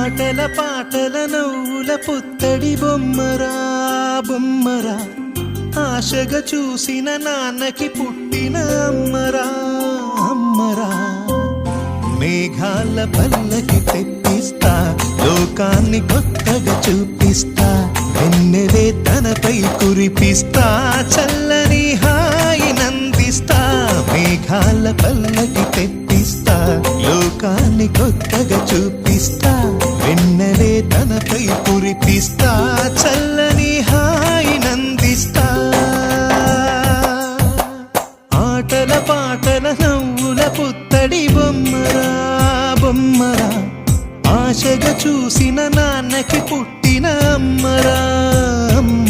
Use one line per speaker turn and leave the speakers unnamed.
ఆటల పాటల నవ్వుల పుత్తడి బొమ్మరా బొమ్మరా, ఆశగా చూసిన నాన్నకి పుట్టిన అమ్మరా అమ్మరా. మేఘాల పల్లకి తెప్పిస్తా, లోకాన్ని కొత్తగా చూపిస్తా, వెన్నెలే తనపై కురిపిస్తా, చల్లని హాయి నందిస్తా. మేఘాల పల్లకి తెప్పిస్తా, లోకాన్ని కొత్తగా చూపిస్తా, వెన్నెలే తనపై కురిపిస్తా, చల్లని హాయి నందిస్తా. ఆటల పాటల నవ్వుల పుత్తడి బొమ్మరా బొమ్మరా, ఆశగా చూసిన నాన్నకి పుట్టిన అమ్మరా అమ్మ.